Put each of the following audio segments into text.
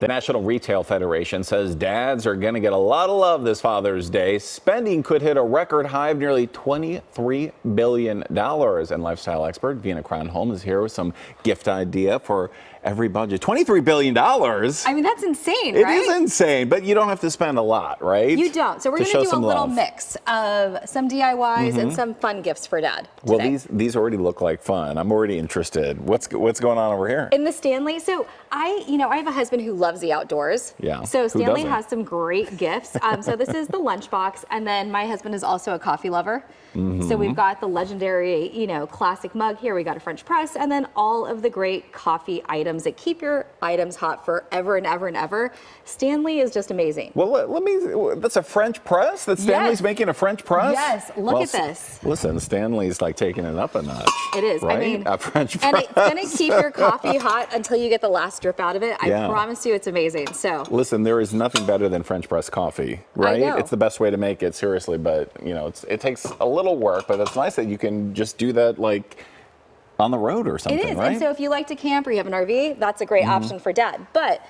The National Retail Federation says dads are going to get a lot of love this Father's Day. Spending could hit a record high of nearly $23 billion. And lifestyle expert Veena Crownholm is here with some gift idea for every budget. $23 billion. I mean, that's insane, right? It is insane, but you don't have to spend a lot, right? You don't. So we're going to do a little mix of some DIYs and some fun gifts for Dad today. Well, these already look like fun. I'm already interested. What's going on over here? In the Stanley. So I have a husband who loves the outdoors. Yeah. So Stanley has some great gifts. So this is the lunchbox, and then my husband is also a coffee lover. So we've got the legendary, classic mug here. We got a French press, and then all of the great coffee items that keep your items hot forever and ever and ever. Stanley is just amazing. Well, that's a French press? That Stanley's making a French press? Yes, look at this. Listen, Stanley's like taking it up a notch. It is. Right? I mean, a French press. And it's going to keep your coffee hot until you get the last drip out of it. I promise you it's amazing. So listen, there is nothing better than French press coffee, right? I know. It's the best way to make it, seriously, but it takes a little work, but it's nice that you can just do that like on the road or something, It is, right? and so if you like to camp or you have an RV, that's a great option for Dad. But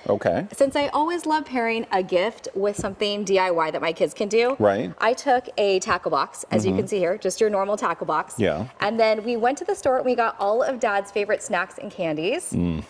since I always love pairing a gift with something DIY that my kids can do, I took a tackle box, as you can see here, just your normal tackle box. Yeah. And then we went to the store and we got all of Dad's favorite snacks and candies. And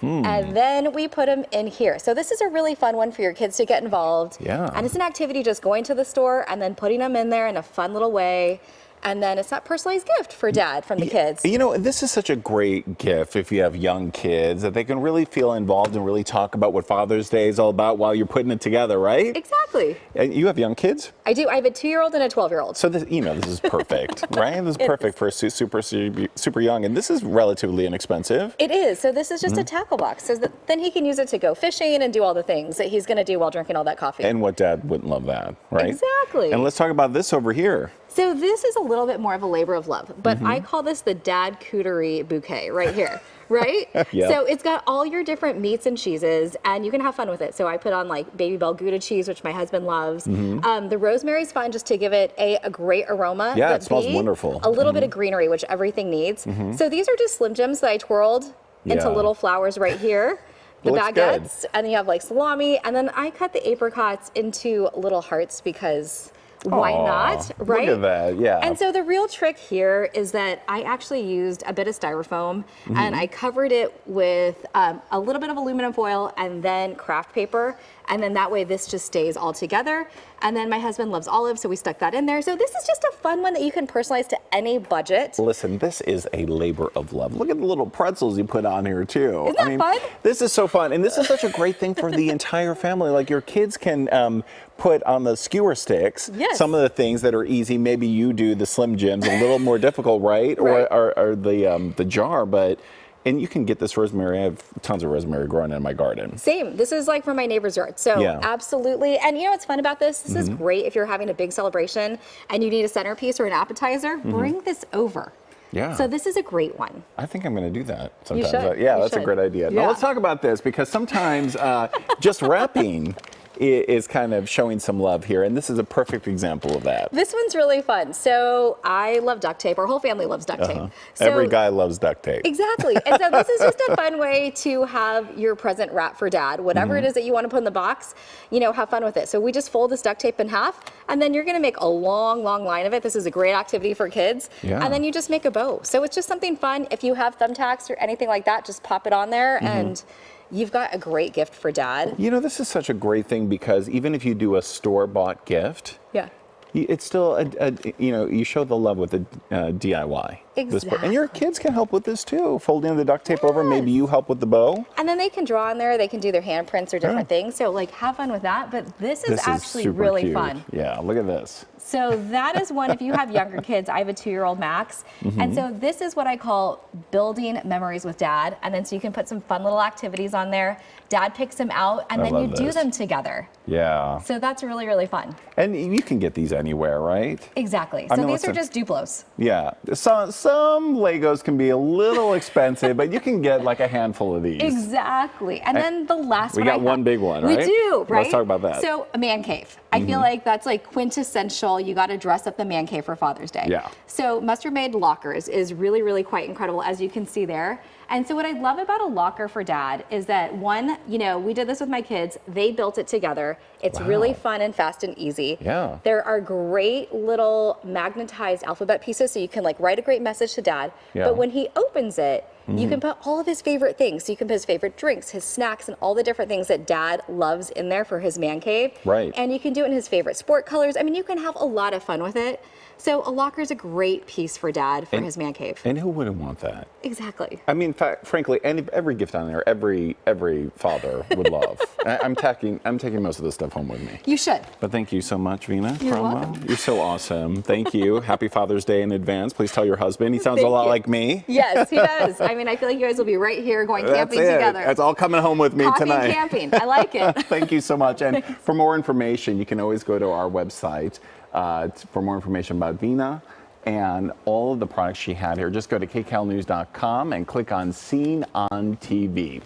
then we put them in here. So this is a really fun one for your kids to get involved. Yeah. And it's an activity just going to the store and then putting them in there in a fun little way. And then it's that personalized gift for Dad from the kids. This is such a great gift if you have young kids, that they can really feel involved and really talk about what Father's Day is all about while you're putting it together, right? Exactly. You have young kids? I do. I have a 2-year-old and a 12-year-old. So this is perfect, right? This is perfect for super young, and this is relatively inexpensive. It is. So this is just a tackle box. So then he can use it to go fishing and do all the things that he's going to do while drinking all that coffee. And what dad wouldn't love that, right? Exactly. And let's talk about this over here. So this is a little bit more of a labor of love, but I call this the Dad Cootery bouquet right here, right? So it's got all your different meats and cheeses, and you can have fun with it. So I put on like baby bell Gouda cheese, which my husband loves. The rosemary's fun just to give it a great aroma. Yeah, it smells wonderful. A little bit of greenery, which everything needs. So these are just Slim Jims that I twirled into little flowers right here. The baguettes, and then you have like salami, and then I cut the apricots into little hearts because why not, right? Look at that, yeah. And so the real trick here is that I actually used a bit of styrofoam and I covered it with a little bit of aluminum foil and then craft paper. And then that way this just stays all together. And then my husband loves olives, so we stuck that in there. So this is just a fun one that you can personalize to any budget. Listen, this is a labor of love. Look at the little pretzels you put on here too. Isn't that fun? This is so fun. And this is such a great thing for the entire family. Like your kids can put on the skewer sticks some of the things that are easy. Maybe you do the Slim Jims, a little more difficult, right? Or the jar, and you can get this rosemary. I have tons of rosemary growing in my garden. Same. This is like from my neighbor's yard. So absolutely. And you know what's fun about this? This is great if you're having a big celebration and you need a centerpiece or an appetizer. Bring this over. Yeah. So this is a great one. I think I'm going to do that sometimes. You should. Yeah, that's a great idea. Now let's talk about this, because sometimes just wrapping is kind of showing some love here, and this is a perfect example of that. This one's really fun. So I love duct tape. Our whole family loves duct tape. So, every guy loves duct tape. Exactly. And so this is just a fun way to have your present wrap for Dad. Whatever it is that you want to put in the box, have fun with it. So we just fold this duct tape in half, and then you're going to make a long, long line of it. This is a great activity for kids. Yeah. And then you just make a bow. So it's just something fun. If you have thumbtacks or anything like that, just pop it on there and you've got a great gift for Dad. This is such a great thing, because even if you do a store-bought gift, it's still, you show the love with the DIY. Exactly. And your kids can help with this too. Folding the duct tape over, maybe you help with the bow. And then they can draw on there, they can do their handprints or different things. So like have fun with that, but this is actually really fun. Yeah, look at this. So that is one, if you have younger kids, I have a 2-year-old Max. And so this is what I call building memories with Dad. And then so you can put some fun little activities on there. Dad picks them out and then you do them together. Yeah. So that's really, really fun. And you can get these anywhere, right? Exactly. So these are just Duplos. Yeah. Some Legos can be a little expensive, but you can get like a handful of these. Exactly. And then the last one. We got one big one, right? We do, right? Let's talk about that. So a man cave. I feel like that's like quintessential. You got to dress up the man cave for Father's Day. Yeah. So mustard made lockers is really, really quite incredible, as you can see there. And so what I love about a locker for Dad is that one, you know, we did this with my kids. They built it together. It's really fun and fast and easy. Yeah. There are great little magnetized alphabet pieces, so you can like write a great message to Dad. Yeah. But when he opens it, you can put all of his favorite things. So you can put his favorite drinks, his snacks, and all the different things that Dad loves in there for his man cave. Right. And you can do it in his favorite sport colors. I mean, you can have a lot of fun with it. So a locker is a great piece for Dad for his man cave. And who wouldn't want that? Exactly. I mean, frankly, every gift on there, every father would love. I'm taking most of this stuff home with me. You should. But thank you so much, Veena. You're welcome. You're so awesome. Thank you. Happy Father's Day in advance. Please tell your husband. He sounds a lot like me. Yes, he does. I mean, I feel like you guys will be right here going camping together. It's all coming home with me tonight. And camping. I like it. Thank you so much. And for more information, you can always go to our website for more information about Veena and all of the products she had here. Just go to kcalnews.com and click on Seen on TV.